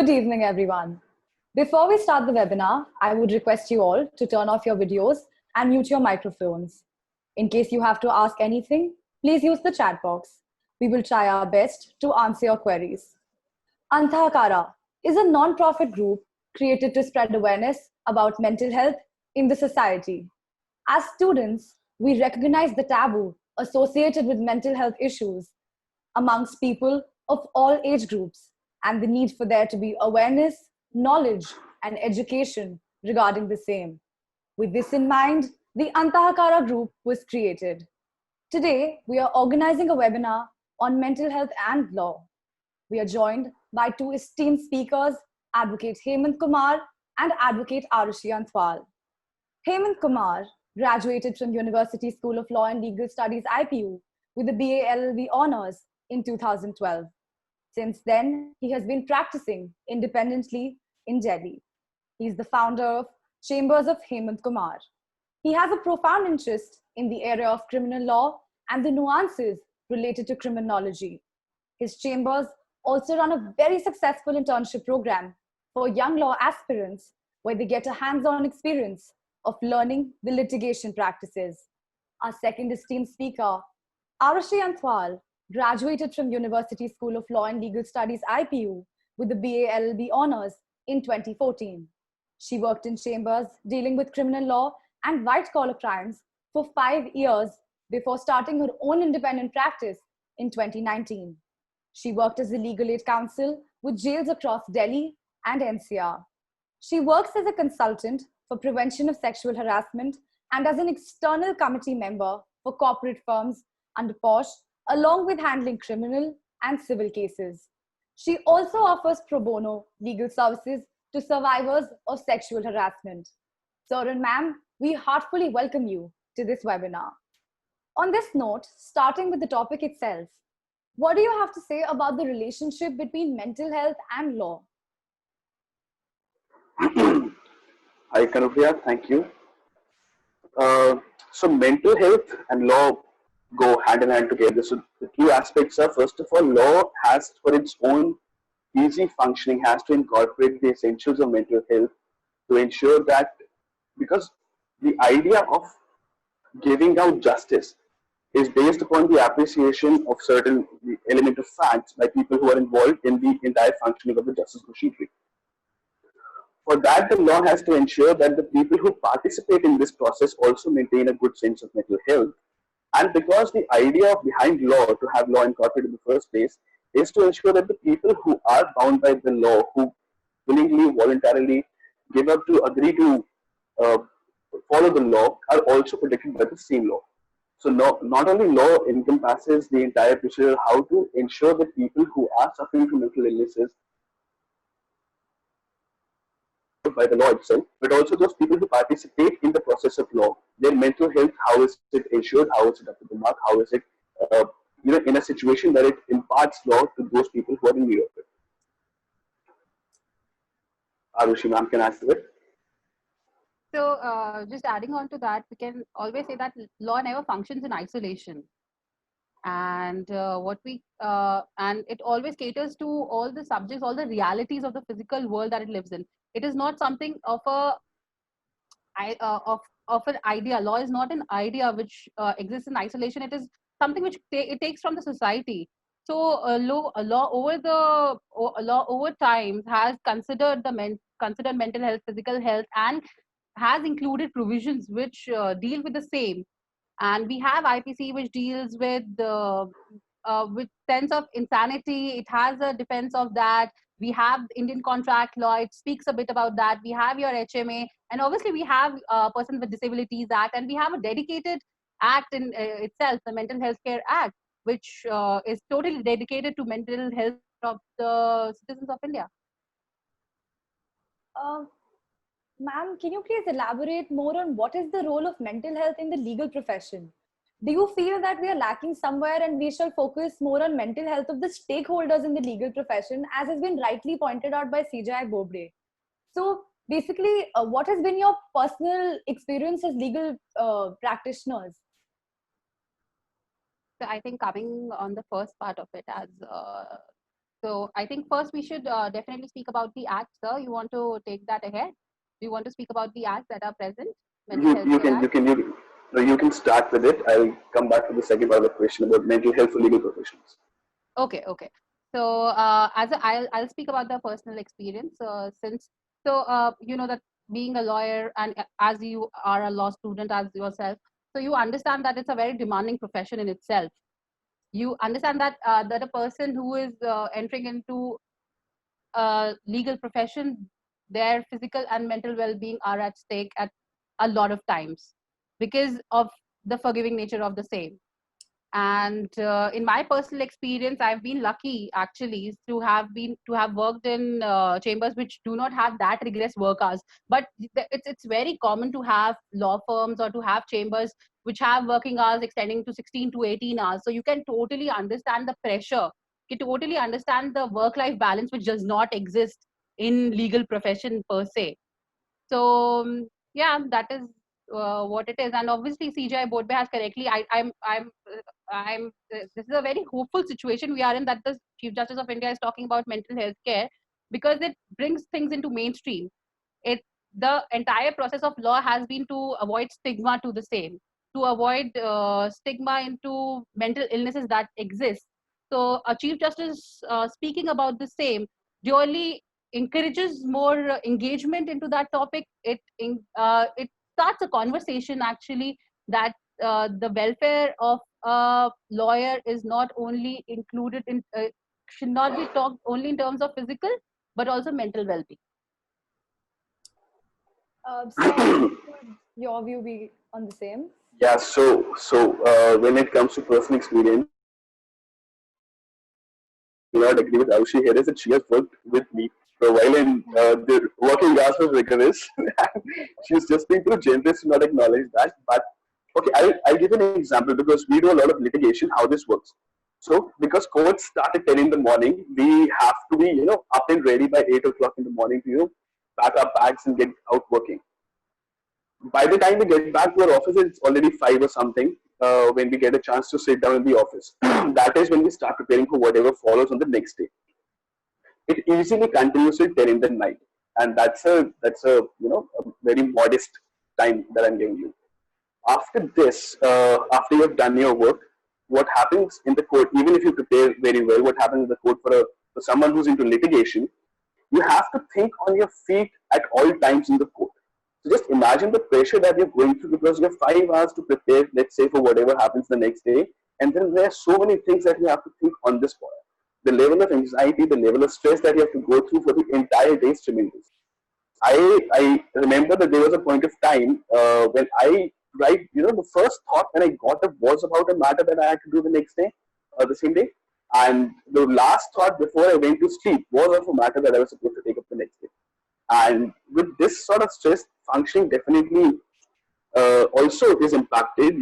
Good evening, everyone. Before we start the webinar, I would request you all to turn off your videos and mute your microphones. In case you have to ask anything, please use the chat box. We will try our best to answer your queries. Antahakara is a non-profit group created to spread awareness about mental health in the society. As students, we recognize the taboo associated with mental health issues amongst people of all age groups and the need for there to be awareness, knowledge, and education regarding the same. With this in mind, the Antahakara group was created. Today, we are organizing a webinar on mental health and law. We are joined by two esteemed speakers, Advocate Hemant Kumar and Advocate Arushi Antwal. Hemant Kumar graduated from University School of Law and Legal Studies, IPU, with a BA LLB honors in 2012. Since then, he has been practicing independently in Delhi. He is the founder of Chambers of Hemant Kumar. He has a profound interest in the area of criminal law and the nuances related to criminology. His chambers also run a very successful internship program for young law aspirants where they get a hands-on experience of learning the litigation practices. Our second esteemed speaker, Arushi Antwal, graduated from University School of Law and Legal Studies, IPU, with a BA LLB honors in 2014. She worked in chambers dealing with criminal law and white-collar crimes for 5 years before starting her own independent practice in 2019. She worked as a legal aid counsel with jails across Delhi and NCR. She works as a consultant for prevention of sexual harassment and as an external committee member for corporate firms under POSH, along with handling criminal and civil cases. She also offers pro bono legal services to survivors of sexual harassment. Sir and ma'am, we heartfully welcome you to this webinar. On this note, starting with the topic itself, what do you have to say about the relationship between mental health and law? Hi, Kanuvia, thank you. So mental health and law go hand in hand together. So the two aspects are, first of all, law has for its own easy functioning has to incorporate the essentials of mental health to ensure that, because the idea of giving out justice is based upon the appreciation of certain element of facts by people who are involved in the entire functioning of the justice machinery. For that, the law has to ensure that the people who participate in this process also maintain a good sense of mental health. And because the idea behind law, to have law incorporated in the first place, is to ensure that the people who are bound by the law, who willingly, voluntarily give up to agree to follow the law, are also protected by the same law. So not only law encompasses the entire picture, how to ensure that people who are suffering from mental illnesses by the law itself, but also those people who participate in the process of law, their mental health, how is it ensured, how is it up to the mark, how is it, in a situation that it imparts law to those people who are in need of it. Arushi ma'am can answer it. So just adding on to that, we can always say that law never functions in isolation. And and it always caters to all the subjects, all the realities of the physical world that it lives in. It is not something of an idea. Law is not an idea which exists in isolation. It is something which it takes from the society. So law over time has considered considered mental health, physical health, and has included provisions which deal with the same. And we have IPC, which deals with sense of insanity. It has a defense of that. We have Indian contract law. It speaks a bit about that. We have your HMA, and obviously we have Persons with Disabilities Act, and we have a dedicated act in itself, the Mental Health Care Act, which is totally dedicated to mental health of the citizens of India. Ma'am, can you please elaborate more on what is the role of mental health in the legal profession? Do you feel that we are lacking somewhere and we shall focus more on mental health of the stakeholders in the legal profession, as has been rightly pointed out by CJI Bobre? So basically, what has been your personal experience as legal practitioners? So I think coming on the first part of it, as So I think first we should definitely speak about the acts, sir. You want to take that ahead? Do you want to speak about the acts that are present, mental health You care can you acts? can you no, you can start with it. I'll come back to the second part of the question about mental health for legal professionals. Okay, okay. So I'll speak about the personal experience since you know that being a lawyer and as you are a law student as yourself, so you understand that it's a very demanding profession in itself. You understand that that a person who is entering into a legal profession, their physical and mental well-being are at stake at a lot of times because of the forgiving nature of the same. And in my personal experience, I've been lucky actually to have worked in chambers which do not have that rigorous work hours. But it's very common to have law firms or to have chambers which have working hours extending to 16 to 18 hours. So you can totally understand the pressure. You can totally understand the work life balance which does not exist in legal profession per se. So yeah, that is what it is. And obviously CGI Bodbe has correctly, this is a very hopeful situation we are in, that the Chief Justice of India is talking about mental health care, because it brings things into mainstream. It The entire process of law has been to avoid stigma to the same, to avoid stigma into mental illnesses that exist. So a Chief Justice speaking about the same really encourages more engagement into that topic. It starts a conversation actually, that the welfare of a lawyer is not only included in should not be talked only in terms of physical but also mental well-being. Sir, what would your view be on the same? Yeah, when it comes to personal experience, I do not agree with Aushi here is that she has worked with me for a while and the working hours was rigorous. She's just being too generous to not acknowledge that. But okay, I'll give an example because we do a lot of litigation, how this works. So because courts start at 10 in the morning, we have to be, up and ready by 8 o'clock in the morning to, pack our bags and get out working. By the time we get back to our office, it's already 5 or something. When we get a chance to sit down in the office, that is when we start preparing for whatever follows on the next day. It easily continues till 10 in the night, and that's a a very modest time that I'm giving you. After this, after you've done your work, what happens in the court? Even if you prepare very well, what happens in the court for someone who's into litigation, you have to think on your feet at all times in the court. So just imagine the pressure that you're going through because you have 5 hours to prepare, let's say, for whatever happens the next day. And then there are so many things that you have to think on the spot. The level of anxiety, the level of stress that you have to go through for the entire day is tremendous. I remember that there was a point of time when the first thought when I got up was about a matter that I had to do the next day, or the same day. And the last thought before I went to sleep was of a matter that I was supposed to take up the next day. And with this sort of stress, functioning definitely also is impacted.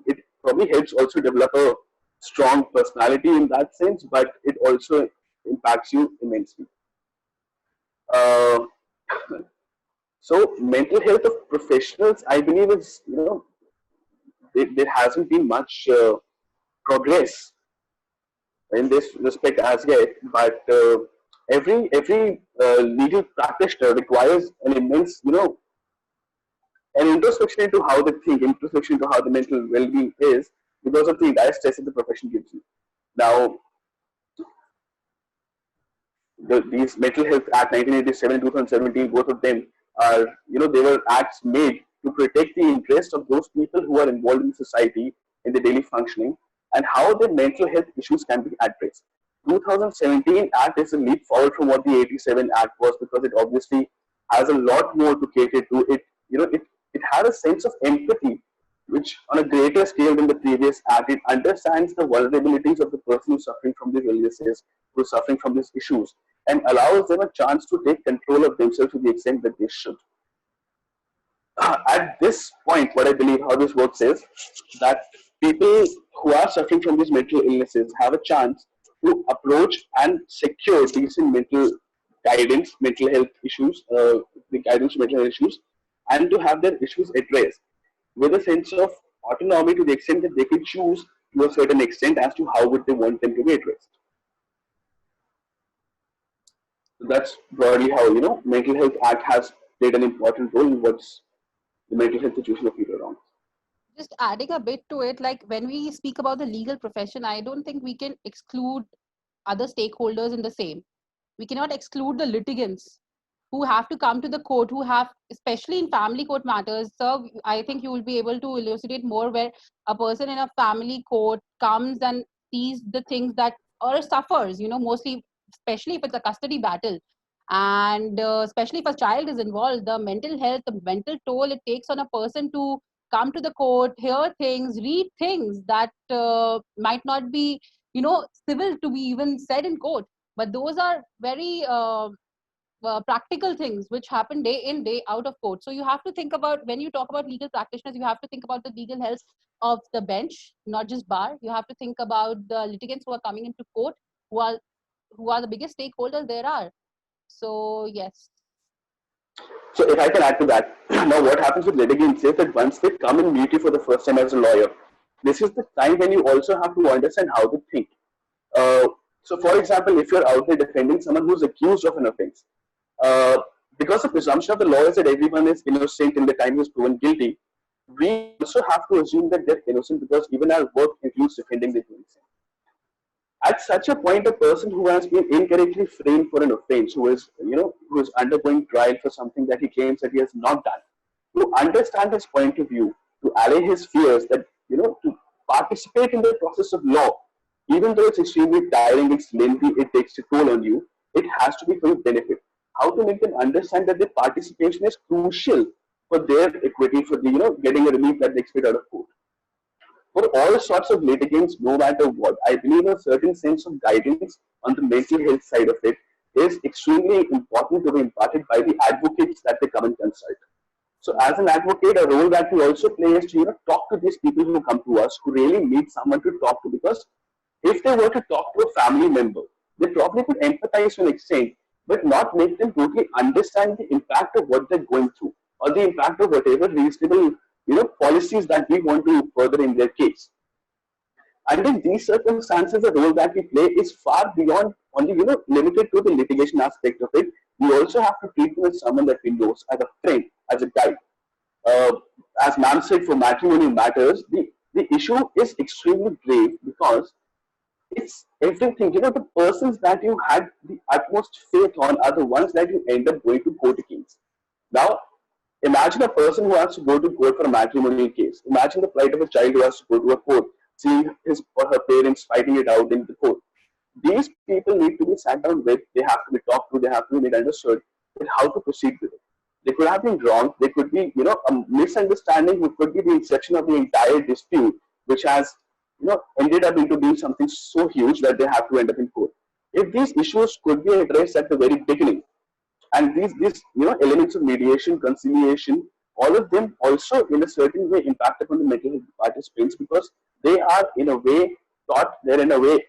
It probably helps also develop a strong personality in that sense, but it also impacts you immensely. Uh, so mental health of professionals, I believe is, there hasn't been much progress in this respect as yet, but every legal practitioner requires an immense, an introspection into how they think, introspection into how the mental well-being is because of the entire stress that the profession gives you. Now, these Mental Health Act 1987 and 2017, both of them are, they were acts made to protect the interests of those people who are involved in society in the daily functioning and how their mental health issues can be addressed. 2017 Act is a leap forward from what the 87 Act was because it obviously has a lot more to cater to. It had a sense of empathy which on a greater scale than the previous act, it understands the vulnerabilities of the person who's suffering from these illnesses, who's suffering from these issues, and allows them a chance to take control of themselves to the extent that they should. At this point, what I believe how this works is that people who are suffering from these mental illnesses have a chance to approach and secure decent mental guidance, mental health issues, the guidance to mental health issues, and to have their issues addressed with a sense of autonomy to the extent that they can choose to a certain extent as to how would they want them to be addressed. So that's broadly how, Mental Health Act has played an important role in what's the mental health situation of people around. Just adding a bit to it, like when we speak about the legal profession, I don't think we can exclude other stakeholders in the same. We cannot exclude the litigants who have to come to the court, who have, especially in family court matters. So I think you will be able to elucidate more, where a person in a family court comes and sees the things that, or suffers, mostly, especially if it's a custody battle. And especially if a child is involved, the mental health, the mental toll it takes on a person to come to the court, hear things, read things that might not be, civil to be even said in court. But those are very practical things which happen day in day out of court. So you have to think about, when you talk about legal practitioners, you have to think about the legal health of the bench, not just bar. You have to think about the litigants who are coming into court, who are the biggest stakeholders there are. So yes. So if I can add to that, now what happens with litigants is that once they come and meet you for the first time as a lawyer, this is the time when you also have to understand how to think. Uh, so, for example, if you're out there defending someone who's accused of an offense, uh, because the presumption of the law is that everyone is innocent in the time he's proven guilty, we also have to assume that they're innocent because even our work includes defending the innocent. At such a point, a person who has been incorrectly framed for an offense, who is undergoing trial for something that he claims that he has not done, to understand his point of view, to allay his fears, that to participate in the process of law, even though it's extremely tiring, it's lengthy, it takes a toll on you, it has to be for your benefit. How to make them understand that their participation is crucial for their equity, for the getting a relief that they expect out of court. For all sorts of litigants, no matter what, I believe a certain sense of guidance on the mental health side of it is extremely important to be imparted by the advocates that they come and consult. So, as an advocate, a role that we also play is to talk to these people who come to us, who really need someone to talk to. Because if they were to talk to a family member, they probably could empathize to an extent, but not make them totally understand the impact of what they're going through, or the impact of whatever reasonable policies that we want to further in their case. And in these circumstances, the role that we play is far beyond only limited to the litigation aspect of it. We also have to treat them as someone that we know, as a friend, as a guide. Uh, as ma'am said, for matrimonial matters, the issue is extremely grave because it's everything. The persons that you had the utmost faith on are the ones that you end up going to court against. Now, imagine a person who has to go to court for a matrimonial case. Imagine the plight of a child who has to go to a court, seeing his or her parents fighting it out in the court. These people need to be sat down with, they have to be talked to, they have to be made understood with how to proceed with it. They could have been wrong, they could be, a misunderstanding, which could be the inception of the entire dispute, which has, ended up into being something so huge that they have to end up in court. If these issues could be addressed at the very beginning, and these elements of mediation, conciliation, all of them also in a certain way impact upon the mental health participants, because they are in a way taught, they're in a way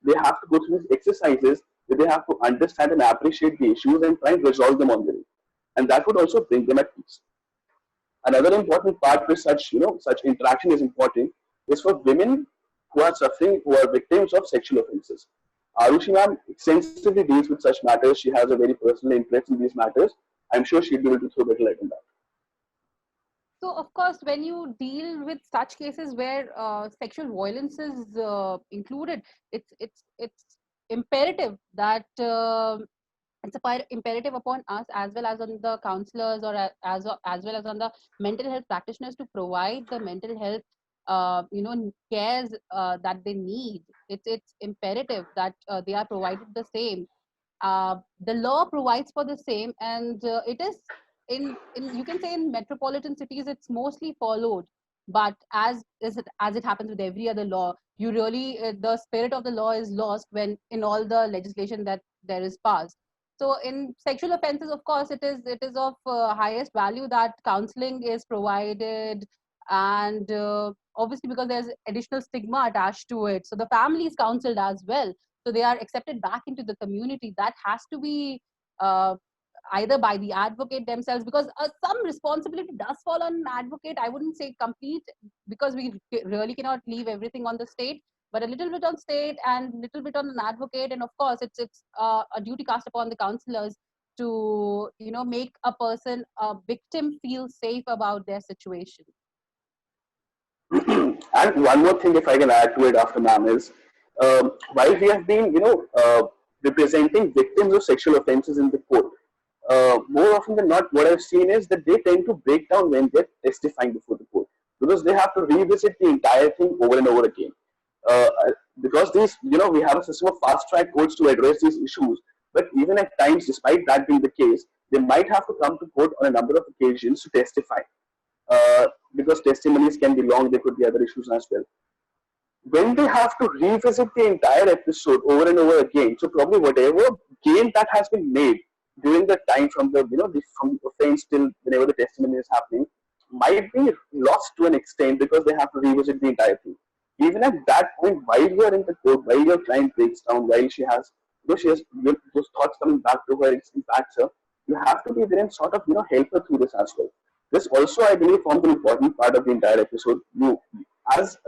they have to go through these exercises where they have to understand and appreciate the issues and try and resolve them on their own, and that would also bring them at peace. Another important part where such interaction is important is for women who are suffering, who are victims of sexual offences. Arushi ma'am extensively deals with such matters. She has a very personal interest in these matters. I'm sure she'll be able to throw better light on that. So of course, when you deal with such cases where sexual violence is included, it's imperative that imperative upon us, as well as on the counselors, or as well as on the mental health practitioners, to provide the mental health cares that they need. It's imperative that they are provided the same. The law provides for the same, and it is in you can say in metropolitan cities it's mostly followed. But as it happens with every other law, you really the spirit of the law is lost when in all the legislation that there is passed. So in sexual offenses, of course, it is of highest value that counseling is provided, and obviously because there's additional stigma attached to it, so the family is counseled as well, so they are accepted back into the community. That has to be uh, either by the advocate themselves, because some responsibility does fall on an advocate. I wouldn't say complete, because we really cannot leave everything on the state, but a little bit on state and little bit on an advocate. And of course, it's a duty cast upon the counselors to, make a person, a victim, feel safe about their situation. And one more thing, if I can add to it after ma'am, is while we have been, representing victims of sexual offences in the court, more often than not, what I've seen is that they tend to break down when they're testifying before the court because they have to revisit the entire thing over and over again. Uh, because these, we have a system of fast track courts to address these issues, but even at times, despite that being the case, they might have to come to court on a number of occasions to testify. Because testimonies can be long, there could be other issues as well. When they have to revisit the entire episode over and over again, so probably whatever gain that has been made during the time from the from the offense till whenever the testimony is happening might be lost to an extent because they have to revisit the entire thing. Even at that point, while you are in the court, while your client breaks down, while she has those thoughts coming back to her, it impacts her. You have to be there and sort of help her through this as well. This also, I believe, forms an important part of the entire episode. You, as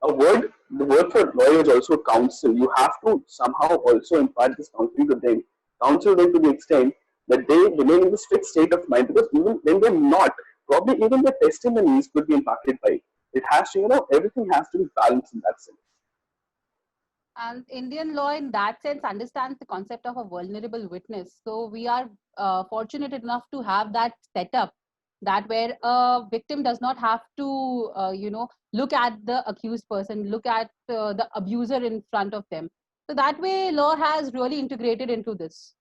the word for lawyer is also counsel. You have to somehow also impart this counseling to them, counsel them to the extent that they remain in this fixed state of mind. Because even when they're not, probably even their testimonies could be impacted by it. It has to, everything has to be balanced in that sense. And Indian law, in that sense, understands the concept of a vulnerable witness. So we are fortunate enough to have that setup, that where a victim does not have to, look at the accused person, look at the abuser in front of them. So that way, law has really integrated into this.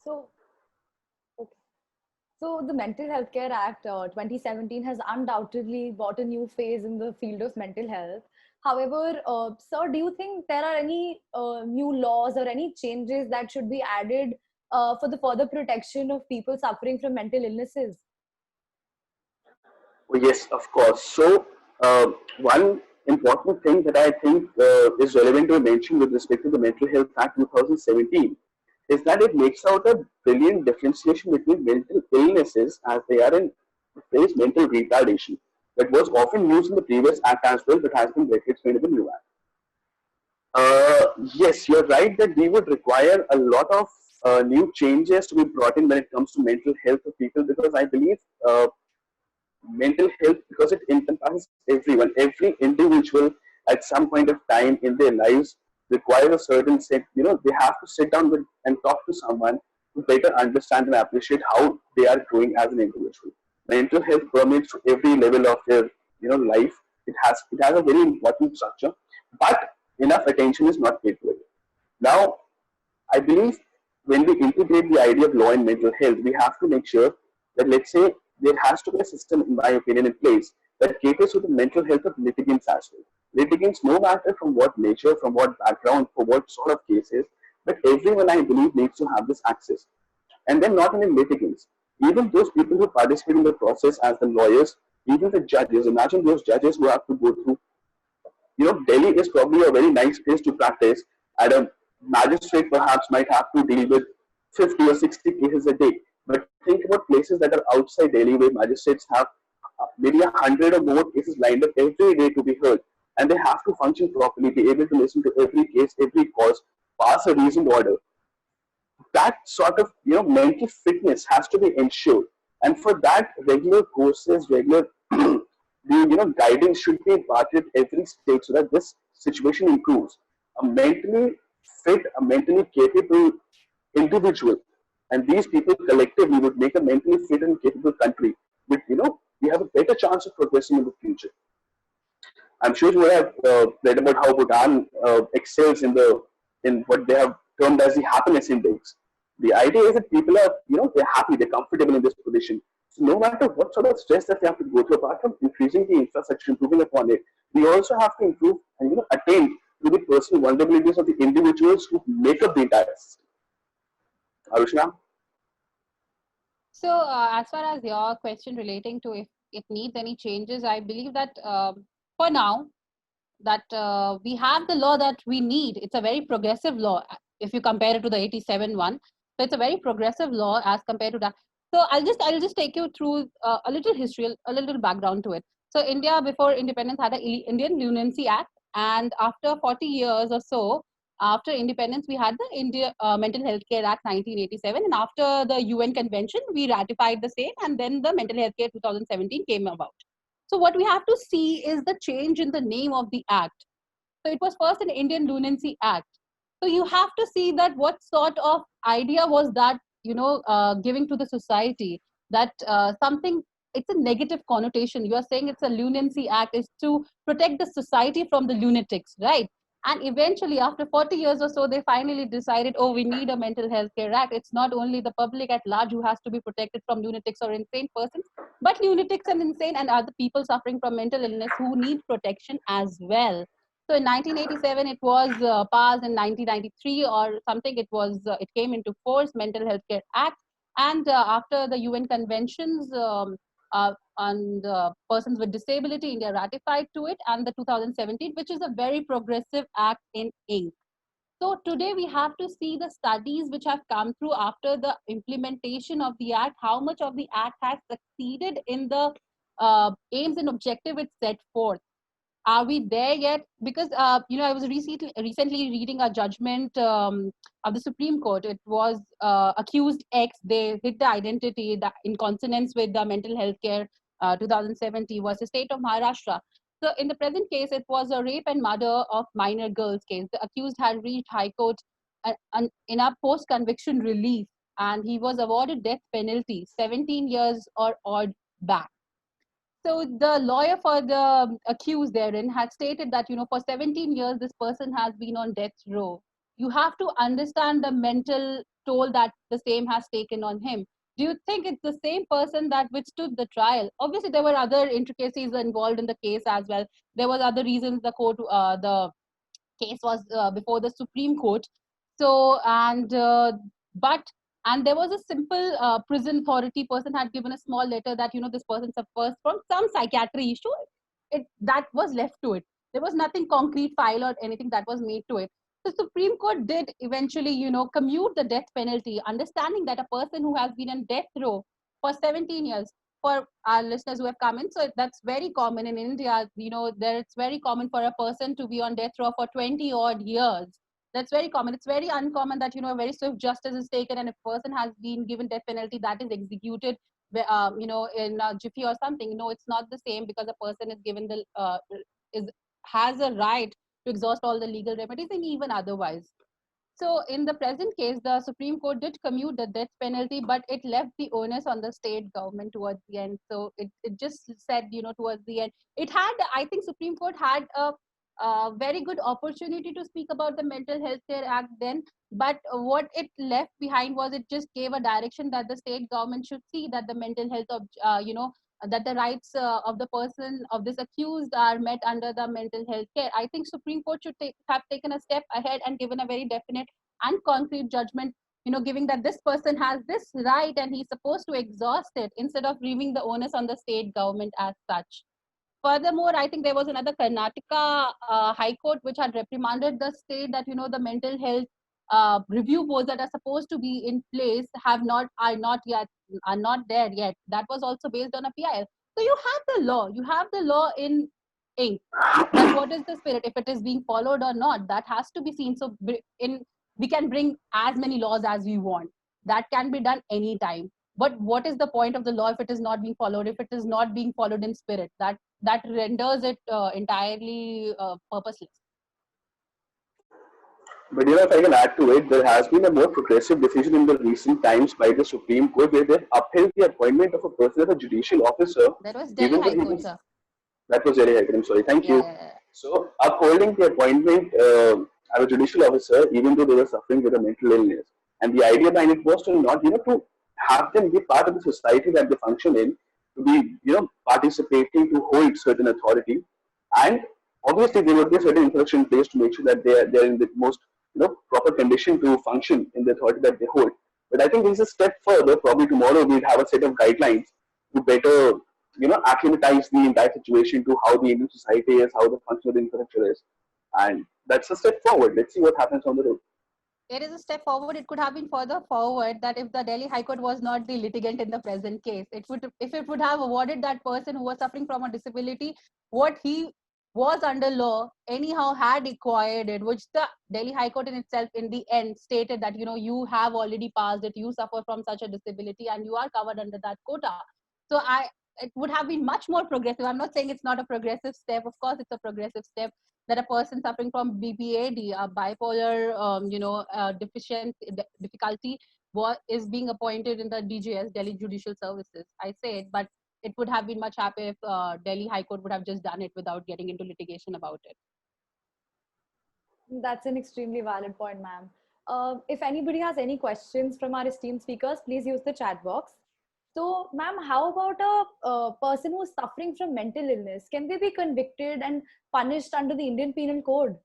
So, okay. So the Mental Health Care Act 2017 has undoubtedly brought a new phase in the field of mental health. However, sir, do you think there are any new laws or any changes that should be added for the further protection of people suffering from mental illnesses? Oh, yes, of course. So, one important thing that I think is relevant to mention with respect to the Mental Health Act 2017 is that it makes out a brilliant differentiation between mental illnesses as they are in the phrase mental retardation that was often used in the previous act as well, but has been explained in the new act. Yes, you're right that we would require a lot of new changes to be brought in when it comes to mental health of people because I believe mental health, because it encompasses everyone, every individual at some point of time in their lives requires a certain set, they have to sit down with and talk to someone to better understand and appreciate how they are growing as an individual. Mental health permeates to every level of their, life. It has a very important structure, but enough attention is not paid to it. Now, I believe when we integrate the idea of law and mental health, we have to make sure that, let's say, there has to be a system, in my opinion, in place that caters to the mental health of litigants as well. Litigants, no matter from what nature, from what background, for what sort of cases, but everyone, I believe, needs to have this access. And then not only litigants, even those people who participate in the process as the lawyers, even the judges. Imagine those judges who have to go through, Delhi is probably a very nice place to practice. And a magistrate perhaps might have to deal with 50 or 60 cases a day. But think about places that are outside Delhi where magistrates have maybe 100 or more cases lined up every day to be heard. And they have to function properly, be able to listen to every case, every cause, pass a reasoned order. That sort of mental fitness has to be ensured. And for that, regular courses, regular the guidance should be imparted at every stage so that this situation improves. A mentally fit, a mentally capable individual, and these people collectively would make a mentally fit and capable country. With we have a better chance of progressing in the future. I'm sure you would have read about how Bhutan excels in what they have termed as the happiness index. The idea is that people are they're happy, they're comfortable in this position. So no matter what sort of stress that they have to go through, apart from increasing the infrastructure, improving upon it, we also have to improve and attend to the personal vulnerabilities of the individuals who make up the entire system. Arushna? So as far as your question relating to if it needs any changes, I believe that for now, that we have the law that we need. It's a very progressive law if you compare it to the 87 one. So it's a very progressive law as compared to that. So I'll just take you through a little history, a little background to it. So India before independence had an Indian Leniency Act, and after 40 years or so, after independence, we had the India Mental Health Care Act 1987, and after the UN Convention, we ratified the same, and then the Mental Health Care 2017 came about. So what we have to see is the change in the name of the act. So it was first an Indian Leniency Act. So you have to see that what sort of idea was that, giving to the society, that something, it's a negative connotation. You are saying it's a Leniency Act is to protect the society from the lunatics, right? And eventually, after 40 years or so, they finally decided, oh, we need a mental health care act. It's not only the public at large who has to be protected from lunatics or insane persons, but lunatics and insane and other people suffering from mental illness who need protection as well. So in 1987, it was passed. In 1993 or something, it came into force, Mental Health Care Act. And after the UN conventions on persons with disability, India ratified to it, and the 2017, which is a very progressive act in ink. So today we have to see the studies which have come through after the implementation of the act, how much of the act has succeeded in the aims and objective it set forth. Are we there yet? Because I was recently reading a judgment of the Supreme Court. It was accused X. They hid the identity that in consonance with the Mental Health Care 2070 was the state of Maharashtra. So in the present case, it was a rape and murder of minor girls case. The accused had reached High Court in a post-conviction relief, and he was awarded death penalty 17 years or odd back. So the lawyer for the accused therein had stated that, for 17 years, this person has been on death row. You have to understand the mental toll that the same has taken on him. Do you think it's the same person that withstood the trial? Obviously, there were other intricacies involved in the case as well. There was other reasons the case was before the Supreme Court. So, but and there was a simple prison authority person had given a small letter that this person suffers from some psychiatry issue. It that was left to it. There was nothing concrete file or anything that was made to it. The Supreme Court did eventually commute the death penalty, understanding that a person who has been on death row for 17 years, for our listeners who have come in, so that's very common in India. There it's very common for a person to be on death row for 20 odd years. That's very common. It's very uncommon that a very swift justice is taken and a person has been given death penalty that is executed in a jiffy or something. No, it's not the same, because a person is given the has a right to exhaust all the legal remedies and even otherwise. So in the present case, the Supreme Court did commute the death penalty, but it left the onus on the state government towards the end. So it just said, towards the end, I think Supreme Court had a very good opportunity to speak about the Mental Health Care Act then, but what it left behind was it just gave a direction that the state government should see that the mental health of, that the rights of the person of this accused are met under the mental health care. I think Supreme Court should have taken a step ahead and given a very definite and concrete judgment, giving that this person has this right and he's supposed to exhaust it, instead of leaving the onus on the state government as such. Furthermore, I think there was another Karnataka High Court which had reprimanded the state that the mental health review boards that are supposed to be in place are not there yet. That was also based on a PIL. So you have the law in ink. That what is the spirit? If it is being followed or not, that has to be seen. So we can bring as many laws as we want. That can be done anytime. But what is the point of the law if it is not being followed? If it is not being followed in spirit, that renders it entirely purposeless. But if I can add to it, there has been a more progressive decision in the recent times by the Supreme Court where they upheld the appointment of a person as a judicial officer. That was Delhi High Court, sir. That was Delhi High Court. I'm sorry. Thank you. So upholding the appointment as a judicial officer, even though they were suffering with a mental illness, and the idea behind it was to not, to have them be part of the society that they function in, to be, participating, to hold certain authority, and obviously there would be a certain infrastructure in place to make sure that they're in the most proper condition to function in the authority that they hold. But I think this is a step further. Probably tomorrow we'll have a set of guidelines to better, acclimatize the entire situation to how the Indian society is, how the function of the infrastructure is, and that's a step forward. Let's see what happens on the road. It is a step forward. It could have been further forward that if the Delhi High Court was not the litigant in the present case, if it would have awarded that person who was suffering from a disability what he was under law, anyhow had acquired it, which the Delhi High Court in itself in the end stated that, you have already passed it, you suffer from such a disability and you are covered under that quota. So it would have been much more progressive. I'm not saying it's not a progressive step. Of course, it's a progressive step that a person suffering from BPAD, a bipolar, difficulty, is being appointed in the DJS, Delhi Judicial Services. I say it, but it would have been much happier if Delhi High Court would have just done it without getting into litigation about it. That's an extremely valid point, ma'am. If anybody has any questions from our esteemed speakers, please use the chat box. So, ma'am, how about a person who's suffering from mental illness? Can they be convicted and punished under the Indian Penal Code?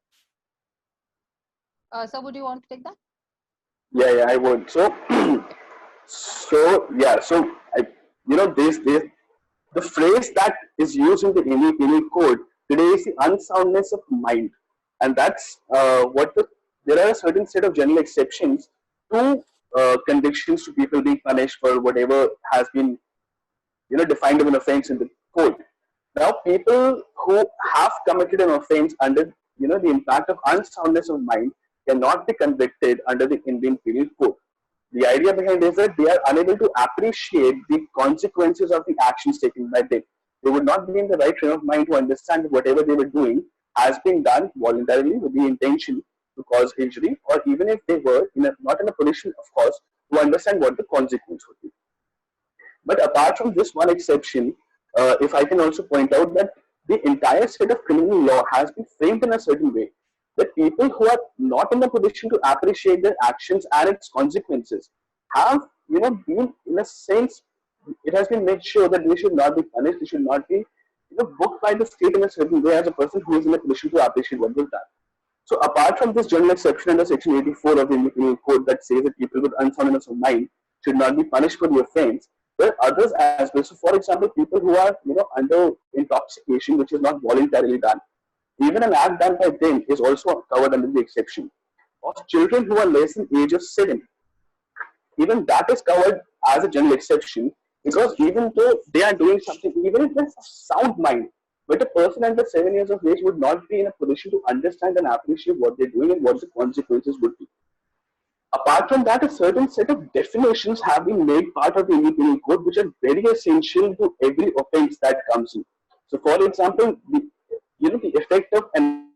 So, would you want to take that? Yeah, I would. So, the phrase that is used in the Indian Penal Code today is the unsoundness of mind, and that's there are a certain set of general exceptions to convictions to people being punished for whatever has been defined as an offense in the code. Now, people who have committed an offense under the impact of unsoundness of mind cannot be convicted under the Indian Penal Code. The idea behind this is that they are unable to appreciate the consequences of the actions taken by them. They would not be in the right frame of mind to understand that whatever they were doing has been done voluntarily with the intention to cause injury, or even if they were not in a position, of course, to understand what the consequence would be. But apart from this one exception, if I can also point out that the entire set of criminal law has been framed in a certain way that people who are not in a position to appreciate their actions and its consequences have, been in a sense, it has been made sure that they should not be punished, they should not be, booked by the state in a certain way as a person who is in a position to appreciate what they've done. So apart from this general exception under Section 84 of the Indian Penal Code that says that people with unsoundness of mind should not be punished for the offence, there are others as well. So, for example, people who are under intoxication, which is not voluntarily done, even an act done by them is also covered under the exception. Of children who are less than age of 7, even that is covered as a general exception, because even though they are doing something, even if it's a sound mind, but a person under 7 years of age would not be in a position to understand and appreciate what they're doing and what the consequences would be. Apart from that, a certain set of definitions have been made part of the Indian Penal Code, which are very essential to every offence that comes in. So, for example, the effect of an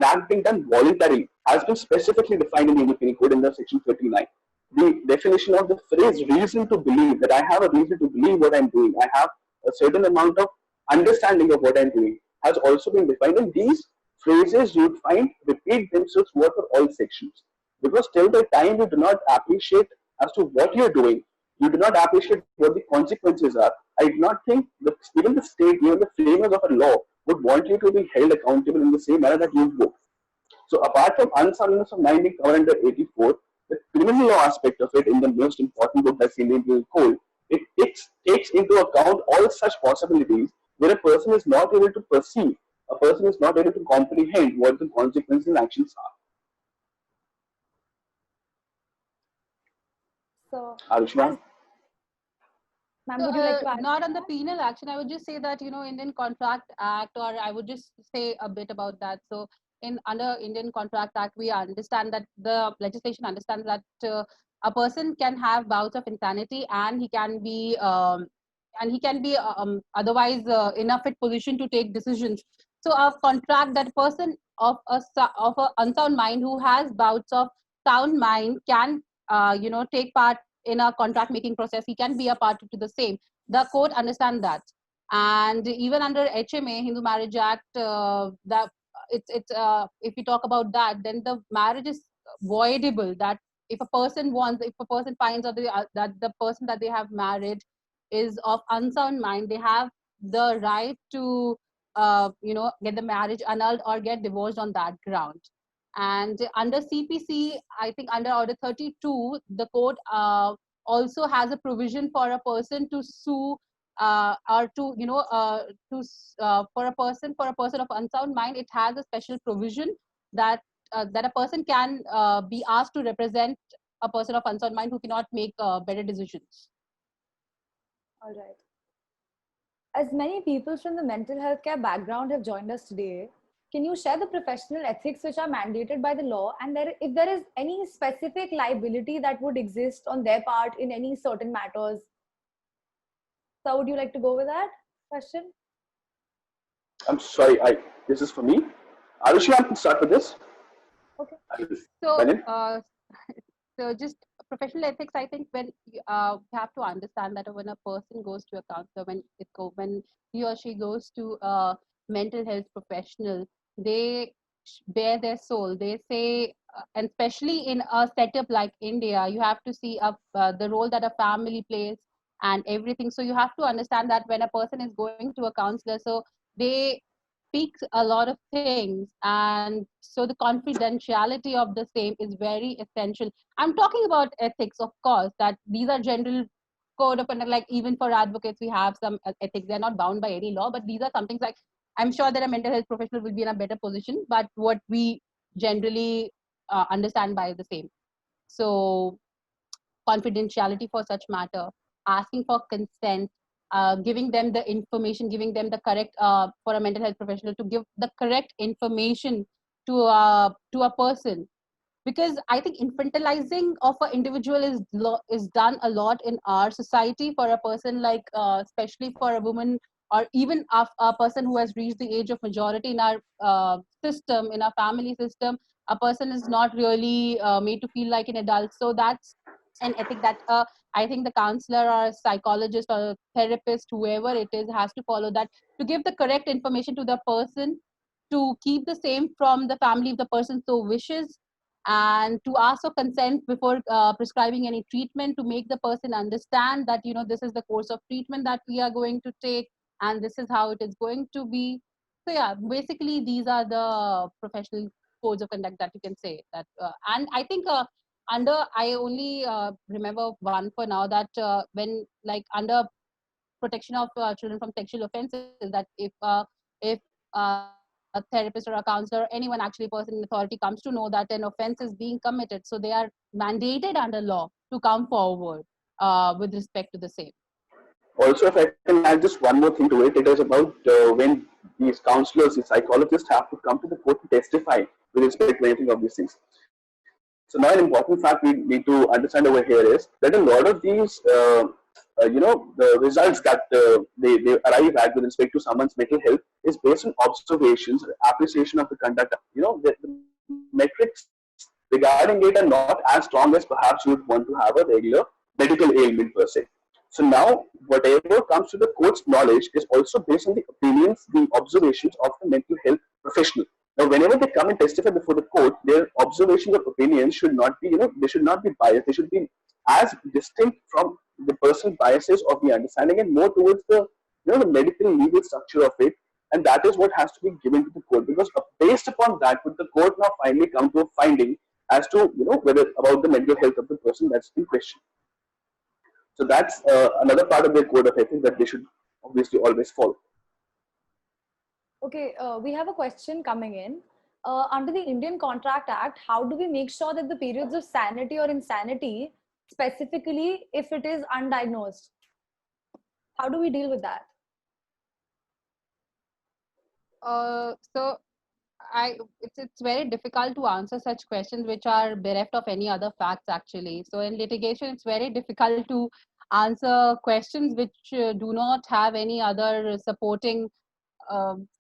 act being done voluntarily has been specifically defined in the Indian Penal Code in the Section 39. The definition of the phrase "reason to believe," that I have a reason to believe what I'm doing, I have a certain amount of understanding of what I'm doing, has also been defined. And these phrases you'd find repeat themselves throughout all sections. Because till the time you do not appreciate as to what you're doing, you do not appreciate what the consequences are, I do not think that even the state, even the framers of a law would want you to be held accountable in the same manner that you would. So apart from unsoundness of mind being covered under 84, the criminal law aspect of it in the most important book that's Indian Penal Code, it takes into account all such possibilities where a person is not able to perceive, a person is not able to comprehend what the consequences and actions are. So, Arushna? ma'am, would you like to add? Not on the penal action. I would just say that, Indian Contract Act, or I would just say a bit about that. So under Indian Contract Act, we understand that the legislation understands that a person can have bouts of insanity, and he can be otherwise in a fit position to take decisions. So a contract, that person of a unsound mind who has bouts of sound mind can take part in a contract making process. He can be a party to the same. The court understands that. And even under HMA, Hindu Marriage Act, that it's if we talk about that, then the marriage is voidable. That if a person finds out that the person that they have married is of unsound mind, they have the right to get the marriage annulled or get divorced on that ground. And under CPC, I think under Order 32, the court also has a provision for a person to sue or to for a person of unsound mind. It has a special provision that that a person can be asked to represent a person of unsound mind who cannot make better decisions. All right. As many people from the mental health care background have joined us today, can you share the professional ethics which are mandated by the law, and if there is any specific liability that would exist on their part in any certain matters? So would you like to go with that question? I'm sorry, this is for me. Arushi, I can start with this. Okay. So just professional ethics, I think when you have to understand that when a person goes to a counselor, when he or she goes to a mental health professional, they bare their soul. They say, and especially in a setup like India, you have to see the role that a family plays and everything. So you have to understand that when a person is going to a counselor, so they speak a lot of things, and so the confidentiality of the same is very essential. I'm talking about ethics, of course, that these are general code of conduct. Like even for advocates, we have some ethics. They're not bound by any law, but these are some things like, I'm sure that a mental health professional will be in a better position, but what we generally understand by the same. So confidentiality for such matter, asking for consent, giving them the information, giving them the correct, for a mental health professional to give the correct information to a person. Because I think infantilizing of an individual is done a lot in our society for a person like, especially for a woman, or even a person who has reached the age of majority in our system, in our family system. A person is not really made to feel like an adult. So that's an ethic that I think the counselor or psychologist or therapist, whoever it is, has to follow, that to give the correct information to the person, to keep the same from the family if the person so wishes, and to ask for consent before prescribing any treatment, to make the person understand that, this is the course of treatment that we are going to take, and this is how it is going to be. So yeah, basically these are the professional codes of conduct that you can say that. And I think I only remember one for now, that when, like, under protection of children from sexual offenses, that if a therapist or a counselor, anyone, actually person in authority, comes to know that an offense is being committed, so they are mandated under law to come forward with respect to the same. Also, if I can add just one more thing to it, it is about when these counselors, these psychologists have to come to the court to testify with respect to anything of these things. So now an important fact we need to understand over here is that a lot of these, the results that they arrive at with respect to someone's mental health is based on observations, appreciation of the conduct. The metrics regarding it are not as strong as perhaps you would want to have a regular medical ailment per se. So now, whatever comes to the court's knowledge is also based on the opinions, the observations of the mental health professional. Now, whenever they come and testify before the court, their observations or opinions should not be, they should not be biased. They should be as distinct from the personal biases of the understanding and more towards the, the medical legal structure of it. And that is what has to be given to the court, because based upon that, would the court now finally come to a finding as to, whether about the mental health of the person that's in question. So that's another part of their code of ethics that they should obviously always follow. Okay, we have a question coming in. Under the Indian Contract Act, how do we make sure that the periods of sanity or insanity, specifically if it is undiagnosed, how do we deal with that? So it's very difficult to answer such questions which are bereft of any other facts, actually. So in litigation, it's very difficult to answer questions which do not have any other supporting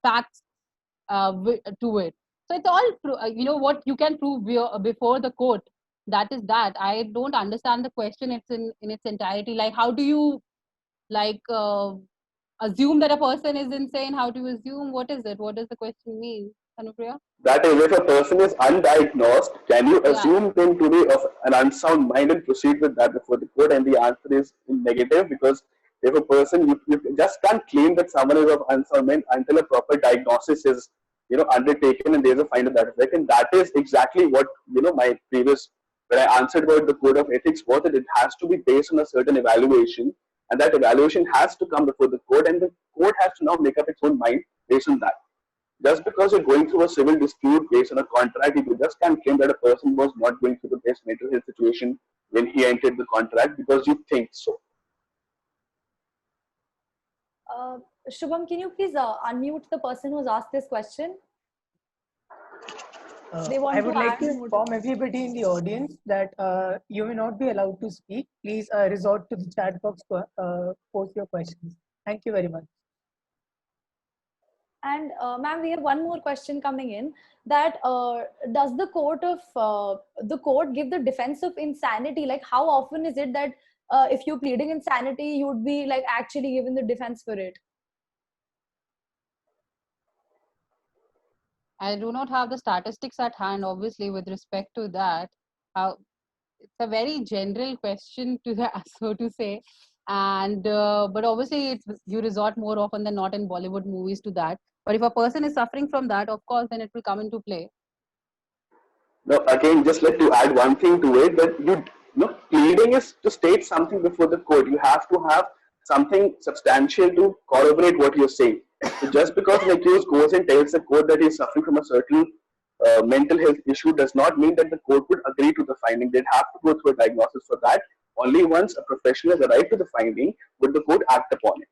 facts to it. So it's all what you can prove before the court. That is that. I don't understand the question. It's in its entirety. Like, how do you assume that a person is insane? How do you assume? What is it? What does the question mean, Anupriya? That is, if a person is undiagnosed, can you assume them to be of an unsound mind and proceed with that before the court? And the answer is negative, because if a person, you just can't claim that someone is of unsound mind until a proper diagnosis is, undertaken and there's a find of that effect. And that is exactly what, my previous, when I answered about the code of ethics, was that it has to be based on a certain evaluation, and that evaluation has to come before the court, and the court has to now make up its own mind based on that. Just because you're going through a civil dispute based on a contract, you just can't claim that a person was not going through the best mental health situation when he entered the contract because you think so. Shubham, can you please unmute the person who's asked this question? They want I would like to add more inform everybody in the audience that you may not be allowed to speak. Please resort to the chat box to post your questions. Thank you very much. And ma'am, we have one more question coming in. That does the court give the defense of insanity? Like, how often is it that if you're pleading insanity, you would be like actually given the defense for it? I do not have the statistics at hand, obviously, with respect to that. It's a very general question to so to say, and but obviously, you resort more often than not in Bollywood movies to that. But if a person is suffering from that, of course, then it will come into play. Now, again, just let to add one thing to it that pleading is to state something before the court. You have to have something substantial to corroborate what you're saying. So just because an accused goes and tells the court that he's suffering from a certain mental health issue does not mean that the court would agree to the finding. They'd have to go through a diagnosis for that. Only once a professional has arrived to the finding would the court act upon it.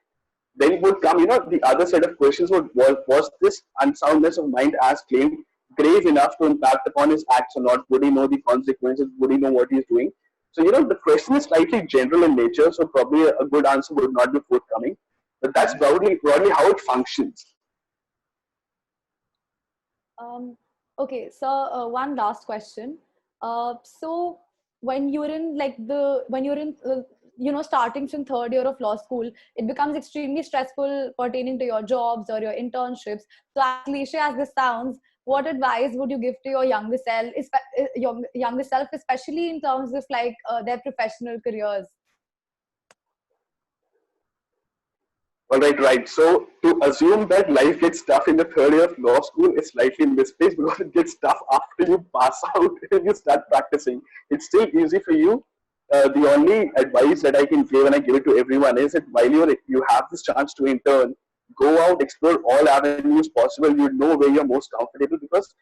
Then would come, the other set of questions was this unsoundness of mind as claimed grave enough to impact upon his acts or not? Would he know the consequences? Would he know what he's doing? So, the question is slightly general in nature, so probably a good answer would not be forthcoming. But that's broadly how it functions. Okay, so one last question. So when you're in starting from third year of law school, it becomes extremely stressful pertaining to your jobs or your internships. So as cliche as this sounds, what advice would you give to your younger self, especially in terms of their professional careers? All right. So to assume that life gets tough in the third year of law school is slightly misplaced because it gets tough after you pass out and you start practicing. It's still easy for you. The only advice that I can give, and I give it to everyone, is that while you have this chance to intern, go out, explore all avenues possible. You know where you're most comfortable because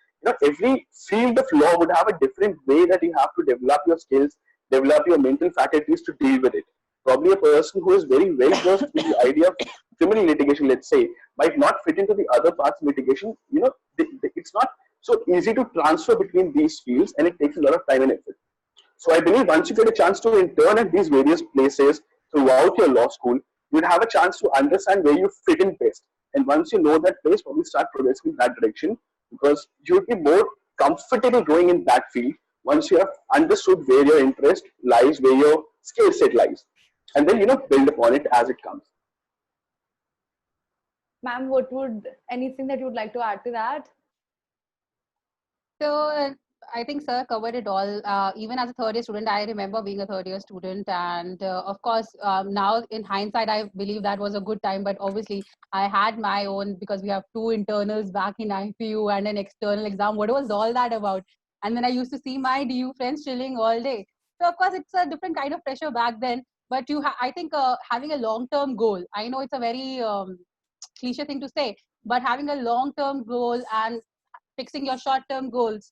every field of law would have a different way that you have to develop your skills, develop your mental faculties to deal with it. Probably a person who is very well versed with the idea of criminal litigation, let's say, might not fit into the other parts of litigation. It's not so easy to transfer between these fields, and it takes a lot of time and effort. So I believe once you get a chance to intern at these various places throughout your law school, you'd have a chance to understand where you fit in best. And once you know that place, probably start progressing in that direction because you'd be more comfortable going in that field once you have understood where your interest lies, where your skill set lies. And then, build upon it as it comes. Ma'am, anything that you would like to add to that? So I think sir covered it all. Even as a third year student, I remember being a third year student, and of course, now in hindsight, I believe that was a good time. But obviously, I had my own because we have 2 internals back in IPU and an external exam. What was all that about? And then I used to see my DU friends chilling all day. So of course, it's a different kind of pressure back then. But I think having a long-term goal. I know it's a very cliche thing to say, but having a long-term goal and fixing your short-term goals,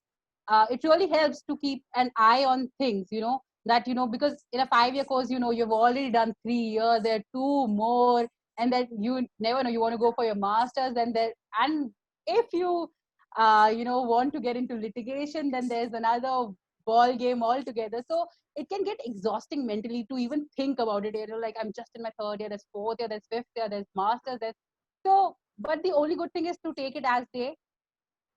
it really helps to keep an eye on things, because in a 5-year course, you've already done 3 years, there are 2 more, and then you never know, you want to go for your masters, and if you, want to get into litigation, then there's another ball game altogether. So it can get exhausting mentally to even think about it. Like I'm just in my 3rd year, there's 4th year, there's 5th year, there's masters, but the only good thing is to take it as they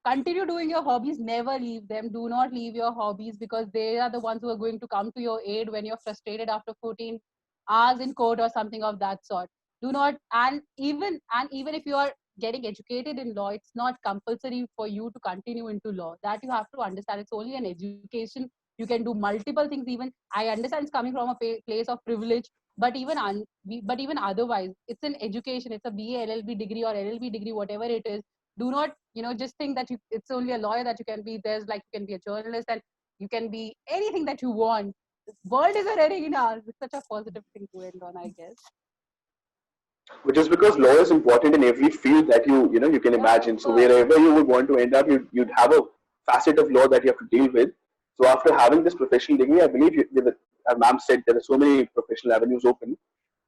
continue doing your hobbies, never leave them. Do not leave your hobbies because they are the ones who are going to come to your aid when you're frustrated after 14 hours in court or something of that sort. Do not, and even if you are getting educated in law, it's not compulsory for you to continue into law. That you have to understand. It's only an education. You can do multiple things. Even I understand it's coming from a place of privilege, but even otherwise, it's an education. It's a BA, LLB degree or LLB degree, whatever it is. Do not, just think that it's only a lawyer that you can be. There's you can be a journalist and you can be anything that you want. The world is a arena. It's such a positive thing to end on, I guess. which is because law is important in every field that you can imagine. So wherever you would want to end up, you'd have a facet of law that you have to deal with. So after having this professional degree, I believe as ma'am said, there are so many professional avenues open.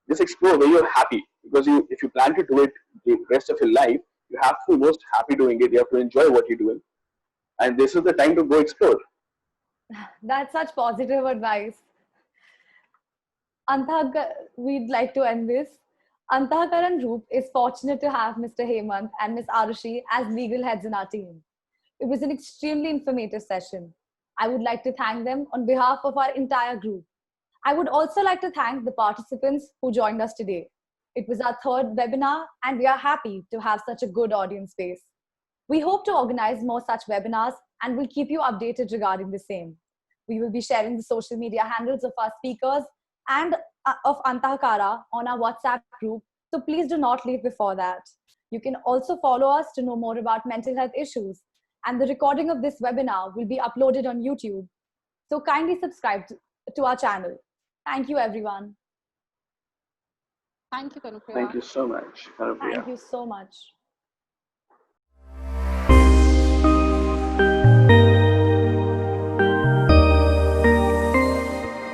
Just explore where you're happy, because if you plan to do it the rest of your life, you have to be most happy doing it. You have to enjoy what you're doing, and this is the time to go explore. That's such positive advice. We'd like to end this. Antahakaran Group is fortunate to have Mr. Hemant and Ms. Arushi as legal heads in our team. It was an extremely informative session. I would like to thank them on behalf of our entire group. I would also like to thank the participants who joined us today. It was our third webinar, and we are happy to have such a good audience base. We hope to organize more such webinars, and we'll keep you updated regarding the same. We will be sharing the social media handles of our speakers and of Antahakara on our WhatsApp group, so please do not leave before that. You can also follow us to know more about mental health issues, and the recording of this webinar will be uploaded on YouTube. So kindly subscribe to our channel. Thank you, everyone. Thank you, Kanupriya. Thank you so much, Kanupriya. Thank you so much.